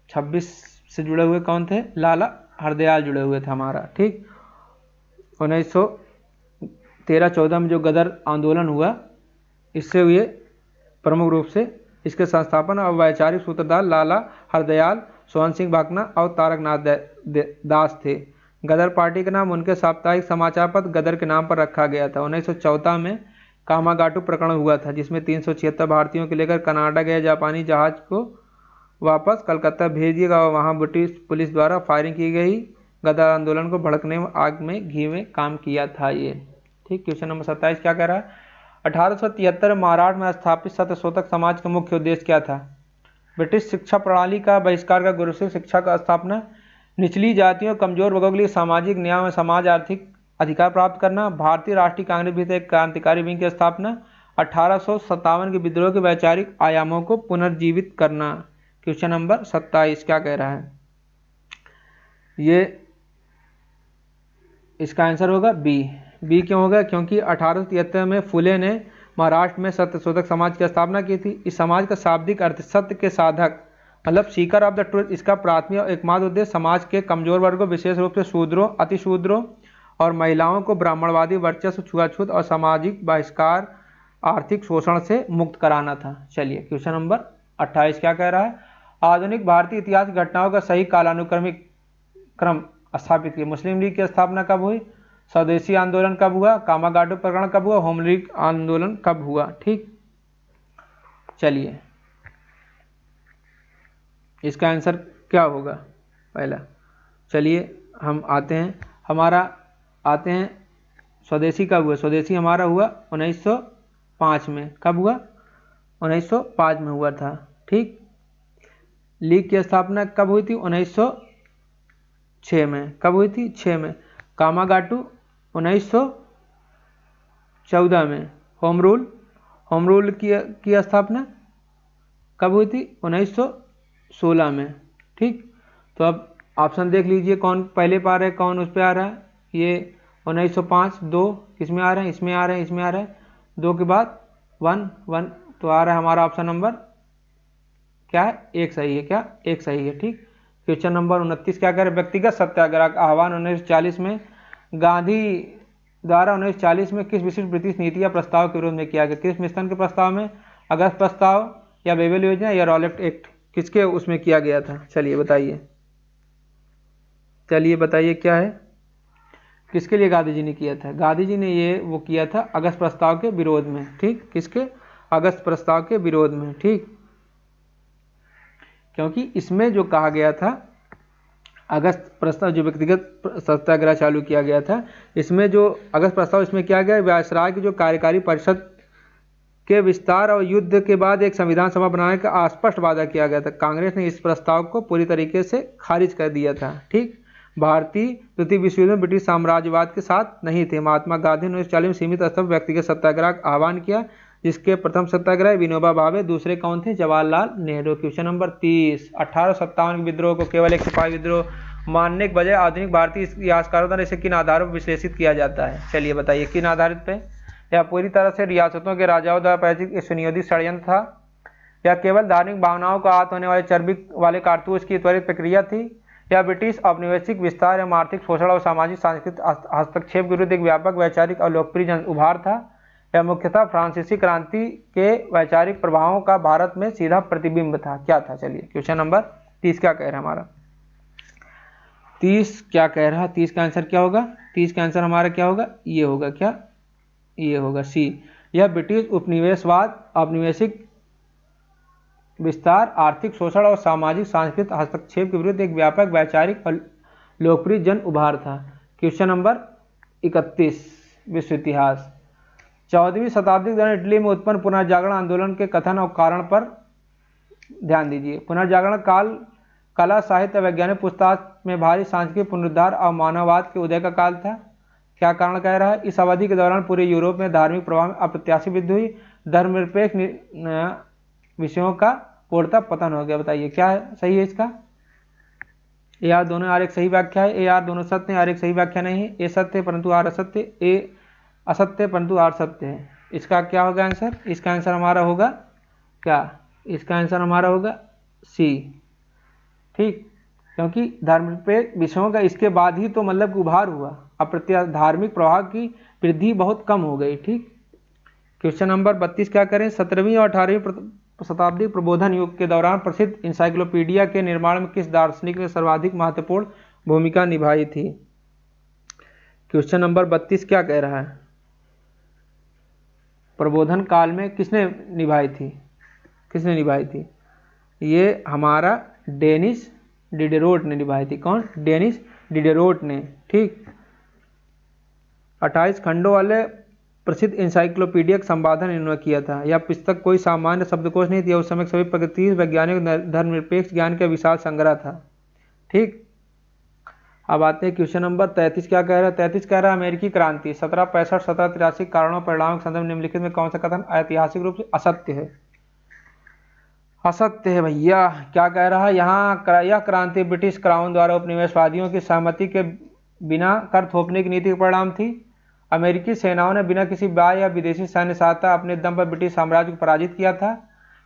26 से जुड़े हुए कौन थे? लाला हरदयाल जुड़े हुए थे हमारा, ठीक। 1913-14 में जो गदर आंदोलन हुआ, इससे हुए प्रमुख रूप से इसके संस्थापन और वैचारिक सूत्रधार लाला हरदयाल, सोहन सिंह भाकना और तारकनाथ दास थे। गदर पार्टी का नाम उनके साप्ताहिक समाचार पत्र गदर के नाम पर रखा गया था। 1914 में कामागाटू प्रकरण हुआ था, जिसमें 376 भारतीयों को लेकर कनाडा गए जापानी जहाज को वापस कलकत्ता भेज दिया और वहां ब्रिटिश पुलिस द्वारा फायरिंग की गई। गदर आंदोलन को भड़कने में आग में घी में काम किया था ये, ठीक। क्वेश्चन नंबर 27 क्या कह रहा है? 1873 में महाराष्ट्र में स्थापित सत्यशोधक समाज का मुख्य उद्देश्य क्या था? ब्रिटिश शिक्षा प्रणाली का बहिष्कार का, गुरुकुल शिक्षा का स्थापना, निचली जातियों कमजोर वर्गों के लिए सामाजिक न्याय में समाज आर्थिक अधिकार प्राप्त करना, भारतीय राष्ट्रीय कांग्रेस भीतर एक क्रांतिकारी विंग की स्थापना, 1857 के विद्रोह के वैचारिक आयामों को पुनर्जीवित करना। क्वेश्चन नंबर 27 क्या कह रहा है? ये इसका आंसर होगा बी। बी क्यों होगा? क्योंकि 1873 में फुले ने महाराष्ट्र में सत्यशोधक समाज की स्थापना की थी। इस समाज का शाब्दिक अर्थ सत्य के साधक, मतलब सीकर ऑफ द ट्रूथ। इसका प्राथमिक और एकमात्र उद्देश्य समाज के कमजोर वर्गों, विशेष रूप से शूद्रों, अतिशूद्रों और महिलाओं को ब्राह्मणवादी वर्चस्व, छुआछूत और सामाजिक बहिष्कार, आर्थिक शोषण से मुक्त कराना था। चलिए क्वेश्चन नंबर 28 क्या कह रहा है? आधुनिक भारतीय इतिहास घटनाओं का सही कालानुक्रमिक क्रम स्थापित किया। मुस्लिम लीग की स्थापना कब हुई? स्वदेशी आंदोलन कब हुआ? कामागाटू प्रकरण कब हुआ? होम लीग आंदोलन कब हुआ? ठीक, चलिए इसका आंसर क्या होगा पहला? चलिए हम आते हैं स्वदेशी कब हुआ? स्वदेशी हमारा हुआ 1905 में। कब हुआ? 1905 में हुआ था, ठीक। लीग की स्थापना कब हुई थी? 1906 में। कब हुई थी? 6 में। कामागाटू 1914 में। होम रूल की स्थापना कब हुई थी? 1916 में, ठीक। तो अब ऑप्शन देख लीजिए, कौन पहले पे आ रहा है, कौन उस पर आ रहा है। ये 1905, 2 किसमें आ रहे हैं? इसमें आ रहे हैं, इसमें आ रहा है। 2 के बाद 1 तो आ रहा है हमारा ऑप्शन नंबर क्या है? 1 सही है। क्या? 1 सही है, ठीक। क्वेश्चन नंबर 29 क्या कह रहे हैं? व्यक्तिगत सत्याग्रह का आह्वान 1940 में गांधी द्वारा 1940 में किस विशिष्ट ब्रिटिश नीति या प्रस्ताव के विरोध में किया गया? किस मिशन के प्रस्ताव में? अगस्त प्रस्ताव या बेबल योजना या रॉलेट एक्ट, किसके उसमें किया गया था? चलिए बताइए क्या है, किसके लिए गांधी जी ने किया था? गांधी जी ने वो किया था अगस्त प्रस्ताव के विरोध में, ठीक। किसके? अगस्त प्रस्ताव के विरोध में, ठीक। क्योंकि इसमें जो कहा गया था, अगस्त प्रस्ताव जो व्यक्तिगत सत्याग्रह चालू किया गया था, इसमें जो अगस्त प्रस्ताव इसमें किया गया, वायसराय की जो कार्यकारी परिषद के विस्तार और युद्ध के बाद एक संविधान सभा बनाने का स्पष्ट वादा किया गया था। कांग्रेस ने इस प्रस्ताव को पूरी तरीके से खारिज कर दिया था, ठीक। भारतीय द्वितीय विश्व युद्ध में ब्रिटिश साम्राज्यवाद के साथ नहीं थे। महात्मा गांधी ने 1940 में सीमित स्तर पर व्यक्तिगत सत्याग्रह का आह्वान किया, जिसके प्रथम सत्याग्रह विनोबा भावे, दूसरे कौन थे? जवाहरलाल नेहरू। क्वेश्चन नंबर 30, 1857 के विद्रोह को केवल एक सिपाही विद्रोह मानने के बजाय आधुनिक भारतीय इतिहासकारों द्वारा इसे किन आधारों पर विश्लेषित किया जाता है? चलिए बताइए, किन आधारित पे? या पूरी तरह से रियासतों के राजाओं द्वारा प्रायोजित सुनियोजित षड्यंत्र था, या केवल धार्मिक भावनाओं को आहत होने वाले चर्बी वाले कारतूस की त्वरित प्रक्रिया थी, या ब्रिटिश औपनिवेशिक विस्तार एवं आर्थिक शोषण और सामाजिक सांस्कृतिक हस्तक्षेप के विरुद्ध एक व्यापक वैचारिक और लोकप्रिय जन उभार था, या मुख्यतः फ्रांसीसी क्रांति के वैचारिक प्रभावों का भारत में सीधा प्रतिबिंब था? क्या था? चलिए क्वेश्चन नंबर 30 क्या कह रहा है हमारा? 30 क्या कह रहा है? 30 का आंसर क्या होगा? 30 का आंसर हमारा क्या होगा? ये होगा क्या? ये होगा सी। यह ब्रिटिश उपनिवेशवाद, औपनिवेशिक विस्तार, आर्थिक शोषण और सामाजिक सांस्कृतिक हस्तक्षेप के विरुद्ध एक व्यापक वैचारिक और लोकप्रिय जन उभार था। क्वेश्चन नंबर 31 विश्व इतिहास। 14वीं शताब्दी के दौरान इटली में उत्पन्न पुनर्जागरण आंदोलन के कथन और कारण पर ध्यान दीजिए। पुनर्जागरण काल कला, साहित्य, वैज्ञानिक पूछताछ में भारी सांस्कृतिक पुनरुद्धार और मानववाद के उदय का काल था। क्या कारण कह रहा है? इस अवधि के दौरान पूरे यूरोप में धार्मिक प्रभाव में अप्रत्याशित वृद्धि हुई, धर्मनिरपेक्ष विषयों का पूर्णतः पतन हो गया। बताइए क्या है सही है इसका? ए आर दोनों आर एक सही व्याख्या है। ए आर दोनों सत्य है, आर एक सही व्याख्या नहीं है। ए सत्य है परंतु आर असत्य, ए असत्य परंतु आर सत्य है। इसका क्या होगा आंसर? इसका आंसर हमारा होगा क्या? इसका आंसर हमारा होगा सी, ठीक। क्योंकि धर्मनिरपेक्ष विषयों का इसके बाद ही तो मतलब उभार हुआ, अप्रत्याशित धार्मिक प्रभाव की वृद्धि बहुत कम हो गई। ठीक, क्वेश्चन नंबर 32 क्या करें, 17वीं और 18वीं शताब्दी प्रबोधन युग के दौरान प्रसिद्ध इंसाइक्लोपीडिया के निर्माण में किस दार्शनिक ने सर्वाधिक महत्वपूर्ण भूमिका निभाई थी। क्वेश्चन नंबर 32 क्या कह रहा है, प्रबोधन काल में किसने निभाई थी, ये हमारा डेनिस डिडेरोट ने निभाई थी। कौन, डेनिस डिडेरोट ने। ठीक, 28 खंडों वाले प्रसिद्ध इंसाइक्लोपीडिया का संपादन इन्होंने किया था। यह पुस्तक कोई सामान्य शब्दकोश नहीं थी, उस समय सभी प्रगति वैज्ञानिक धर्मनिरपेक्ष ज्ञान का विशाल संग्रह था। ठीक, अब आते हैं क्वेश्चन नंबर 33 क्या कह रहा है, 33 कह रहा है अमेरिकी क्रांति 1765-1783 कारणों परिणामों के संदर्भ निम्नलिखित में कौन सा कथन ऐतिहासिक रूप से असत्य है। असत्य है भैया। क्या कह रहा है यहाँ, यह क्रांति ब्रिटिश क्राउन द्वारा उपनिवेशवादियों की सहमति के बिना कर थोपने की नीति का परिणाम थी। अमेरिकी सेनाओं ने बिना किसी बाह्य या विदेशी सैन्य सहायता अपने दम पर ब्रिटिश साम्राज्य को पराजित किया था।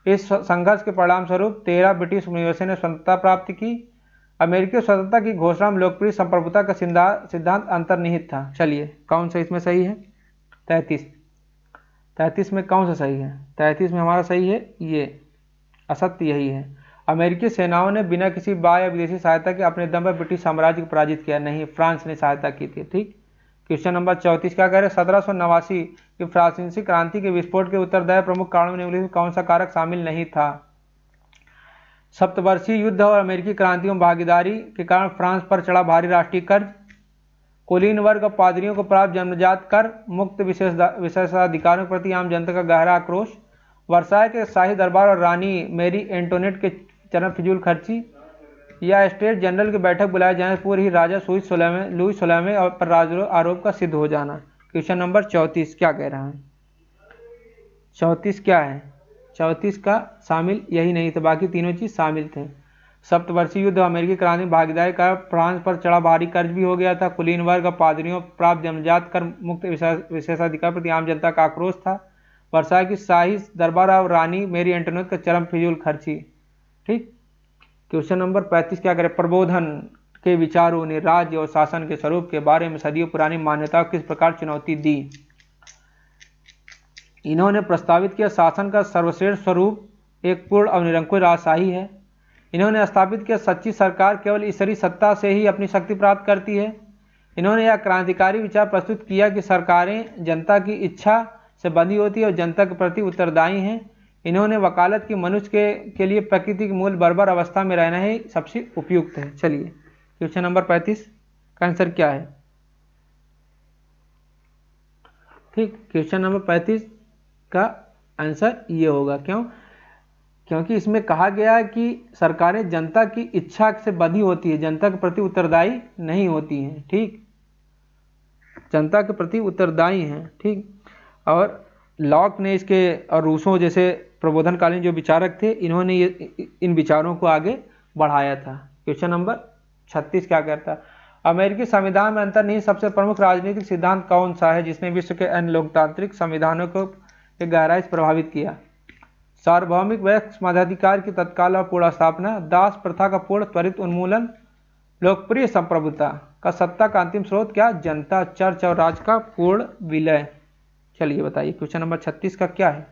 इस संघर्ष के परिणाम स्वरूप 13 ब्रिटिश उपनिवेशों ने स्वतंत्रता प्राप्त की। अमेरिकी स्वतंत्रता की घोषणा में लोकप्रिय संप्रभुता का सिद्धांत अंतर्निहित था। चलिए कौन सा इसमें सही है, 33 में कौन सा सही है, 33 में हमारा सही है ये, असत्य यही है। अमेरिकी सेनाओं ने बिना किसी बाह्य या विदेशी सहायता के अपने दम पर ब्रिटिश साम्राज्य को पराजित किया, नहीं, फ्रांस ने सहायता की थी। ठीक, क्वेश्चन नंबर 34 क्या कह रहे हैं, 1789 की फ्रांसीसी क्रांति के विस्फोट के उत्तरदायी प्रमुख कारणों में निम्नलिखित कौन सा कारक शामिल नहीं था। सप्तवर्षीय युद्ध और अमेरिकी क्रांतियों में भागीदारी के कारण फ्रांस पर चढ़ा भारी राष्ट्रीय कर्ज, कुलीन वर्ग और पादरियों को प्राप्त जन्मजात कर, मुक्त विशेषाधिकारों के प्रति आम जनता का गहरा आक्रोश, वर्साय के शाही दरबार और रानी मैरी एंटोनेट के चरम फिजूल खर्ची, या स्टेट जनरल की बैठक बुलाए जाने से पूर्व ही राजा लुई 16वें पर राजद्रोह आरोप का सिद्ध हो जाना। क्वेश्चन नंबर 34 क्या कह रहा है, 34 क्या है, 34 का शामिल यही नहीं था, बाकी तीनों चीज शामिल थे। सप्तवर्षीय युद्ध अमेरिकी क्रांति में भागीदारी का फ्रांस पर चढ़ा भारी कर्ज भी हो गया था, कुलीन वर्ग और पादरियों प्राप्त जन्मजात कर, मुक्त विशेषाधिकार प्रति आम जनता का आक्रोश था, वर्साय की शाही दरबार और रानी मैरी एंटोनेट का चरम फिजूल खर्ची। ठीक, क्वेश्चन नंबर 35 क्या करें, प्रबोधन के विचारों ने राज्य और शासन के स्वरूप के बारे में सदियों पुरानी मान्यताओं को किस प्रकार चुनौती दी। इन्होंने प्रस्तावित किया शासन का सर्वश्रेष्ठ स्वरूप एक पूर्ण और निरंकुश राजशाही है। इन्होंने स्थापित किया सच्ची सरकार केवल ईश्वरीय सत्ता से ही अपनी शक्ति प्राप्त करती है। इन्होंने यह क्रांतिकारी विचार प्रस्तुत किया कि सरकारें जनता की इच्छा से बंधी होती है और जनता के प्रति उत्तरदायी हैं। इन्होंने वकालत की मनुष्य के लिए प्रकृति की मूल बर्बर अवस्था में रहना ही सबसे उपयुक्त है। चलिए क्वेश्चन नंबर 35 का आंसर क्या है। ठीक, क्वेश्चन नंबर 35 का आंसर ये होगा। क्यों? क्योंकि इसमें कहा गया है कि सरकारें जनता की इच्छा से बंधी होती है, जनता के प्रति उत्तरदायी नहीं होती हैं। ठीक, जनता के प्रति उत्तरदायी हैं। ठीक, और लॉक ने इसके और रूसों जैसे प्रबोधनकालीन जो विचारक थे, इन्होंने इन विचारों को आगे बढ़ाया था। क्वेश्चन नंबर 36 क्या कहता है, अमेरिकी संविधान में अंतर्निहित सबसे प्रमुख राजनीतिक सिद्धांत कौन सा है जिसने विश्व के अन्य लोकतांत्रिक संविधानों को गहराई से प्रभावित किया। सार्वभौमिक वयस्क मताधिकार की तत्काल और पूर्ण स्थापना, दास प्रथा का पूर्ण त्वरित उन्मूलन, लोकप्रिय संप्रभुता का सत्ता का अंतिम स्रोत क्या, जनता, चर्च और राज का पूर्ण विलय। चलिए बताइए क्वेश्चन नंबर 36 का क्या है।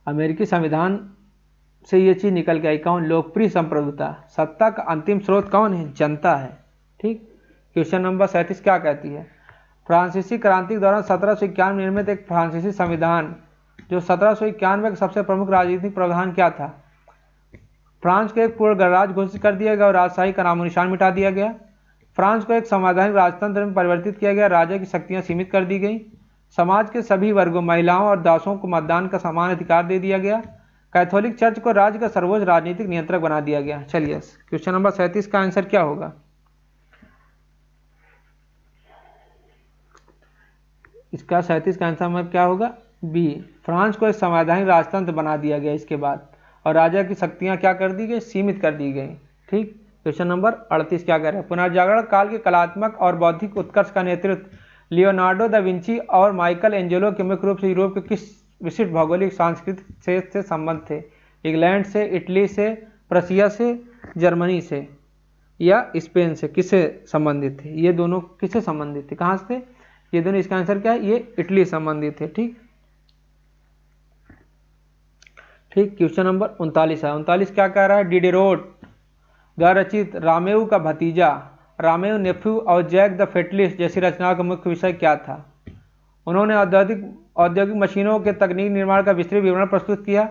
अमेरिकी संविधान से ये चीज निकल के आई, कौन, लोकप्रिय संप्रभुता, सत्ता का अंतिम स्रोत कौन है, जनता है। ठीक, क्वेश्चन नंबर 37 क्या कहती है, फ्रांसीसी क्रांति के दौरान 1791 में निर्मित एक फ्रांसीसी संविधान जो 1791 का सबसे प्रमुख राजनीतिक प्रावधान क्या था। फ्रांस को एक पूर्ण गणराज्य घोषित कर दिया गया और राजशाही का नामो निशान मिटा दिया गया। फ्रांस को एक संवैधानिक राजतंत्र में परिवर्तित किया गया, राजा की शक्तियां सीमित कर दी गई, समाज के सभी वर्गों, महिलाओं और दासों को मतदान का समान अधिकार दे दिया गया, कैथोलिक चर्च को राज्य का सर्वोच्च राजनीतिक नियंत्रक बना दिया गया। चलिए क्वेश्चन नंबर 37 का आंसर क्या होगा। इसका 37 का आंसर क्या होगा, बी, फ्रांस को एक संवैधानिक राजतंत्र बना दिया गया इसके बाद, और राजा की शक्तियां क्या कर दी गई, सीमित कर दी गई। ठीक, क्वेश्चन नंबर 38 क्या कह रहे हैं, पुनर्जागरण काल के कलात्मक और बौद्धिक उत्कर्ष का नेतृत्व लियोनार्डो दा विंची और माइकल एंजेलो के मुख्य रूप से यूरोप के किस विशिष्ट भौगोलिक सांस्कृतिक क्षेत्र से संबंध थे, इंग्लैंड से, इटली से, प्रशिया से, जर्मनी से। या स्पेन से किससे संबंधित थे? ये दोनों किससे संबंधित थे, कहाँ से थे ये दोनों? इसका आंसर क्या है? ये इटली से संबंधित थे। ठीक, क्वेश्चन नंबर 39 है। 39 क्या कह रहा है? डिडेरोट द्वारा रचित रामेउ का भतीजा, रामेउ नेफ्यू और जैक द फेटलिस्ट जैसी रचनाओं का मुख्य विषय क्या था? उन्होंने औद्योगिक मशीनों के तकनीक निर्माण का विस्तृत विवरण प्रस्तुत किया।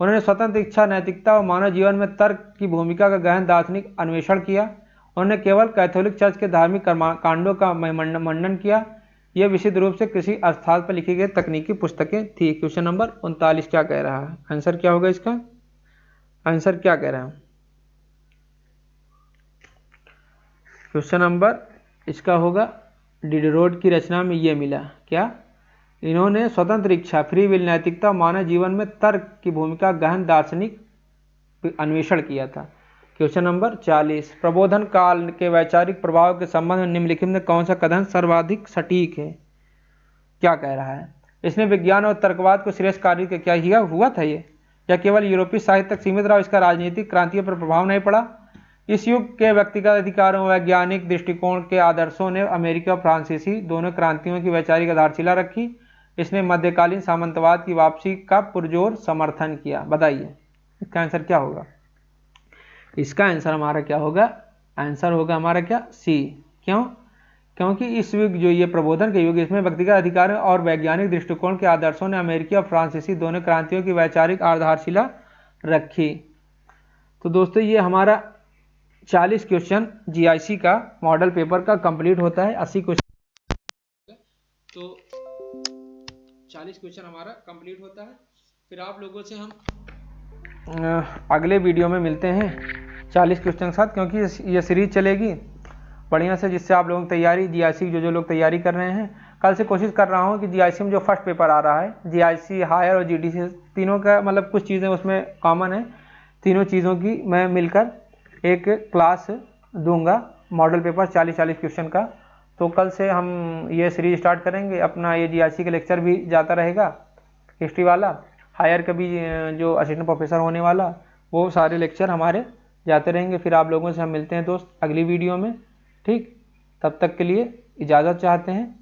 उन्होंने स्वतंत्र इच्छा, नैतिकता और मानव जीवन में तर्क की भूमिका का गहन दार्शनिक अन्वेषण किया। उन्होंने केवल कैथोलिक चर्च के धार्मिक कांडों का मंडन किया। यह विशुद्ध रूप से कृषि अर्थशास्त्र पर लिखी गई तकनीकी पुस्तकें थी। क्वेश्चन नंबर 39 क्या कह रहा है? आंसर क्या होगा इसका? आंसर क्या कह रहा है? क्वेश्चन नंबर इसका होगा डिडरोट की रचना में ये मिला क्या? इन्होंने स्वतंत्र इच्छा, फ्री विल, नैतिकता, मानव जीवन में तर्क की भूमिका, गहन दार्शनिक अन्वेषण किया था। क्वेश्चन नंबर 40 प्रबोधन काल के वैचारिक प्रभाव के संबंध में निम्नलिखित में कौन सा कथन सर्वाधिक सटीक है? क्या कह रहा है? इसने विज्ञान और तर्कवाद को श्रेष्ठ कार्य क्या हुआ था ये, या केवल यूरोपीय साहित्य तक सीमित रहा, इसका राजनीतिक क्रांतियों पर प्रभाव नहीं पड़ा? इस युग के व्यक्तिगत अधिकारों, वैज्ञानिक दृष्टिकोण के आदर्शों ने अमेरिका और फ्रांसीसी दोनों क्रांतियों की वैचारिक आधारशिला रखी। इसने मध्यकालीन सामंतवाद की वापसी का पुरजोर समर्थन किया। बताइए इसका आंसर क्या होगा? इसका आंसर हमारा क्या होगा? आंसर होगा हमारा क्या? सी। क्यों? क्योंकि इस युग जो ये प्रबोधन के युग, इसमें व्यक्तिगत अधिकारों और वैज्ञानिक दृष्टिकोण के आदर्शों ने अमेरिकी और फ्रांसीसी दोनों क्रांतियों की वैचारिक आधारशिला रखी। तो दोस्तों ये हमारा 40 क्वेश्चन जीआईसी का मॉडल पेपर का कंप्लीट होता है। 80 क्वेश्चन, तो 40 क्वेश्चन हमारा कंप्लीट होता है। फिर आप लोगों से हम अगले वीडियो में मिलते हैं 40 क्वेश्चन के साथ, क्योंकि ये सीरीज चलेगी बढ़िया से, जिससे आप लोगों की तैयारी जीआईसी जो लोग तैयारी कर रहे हैं, कल से कोशिश कर रहा हूँ कि जीआईसी में जो फर्स्ट पेपर आ रहा है, जीआईसी हायर और जीडीसी तीनों का मतलब कुछ चीज़ें उसमें कॉमन है, तीनों चीज़ों की मैं मिलकर एक क्लास दूंगा मॉडल पेपर 40-40 क्वेश्चन का। तो कल से हम ये सीरीज स्टार्ट करेंगे। अपना ये जीआईसी का लेक्चर भी जाता रहेगा, हिस्ट्री वाला, हायर का भी जो असिस्टेंट प्रोफेसर होने वाला, वो सारे लेक्चर हमारे जाते रहेंगे। फिर आप लोगों से हम मिलते हैं दोस्त अगली वीडियो में। ठीक, तब तक के लिए इजाज़त चाहते हैं।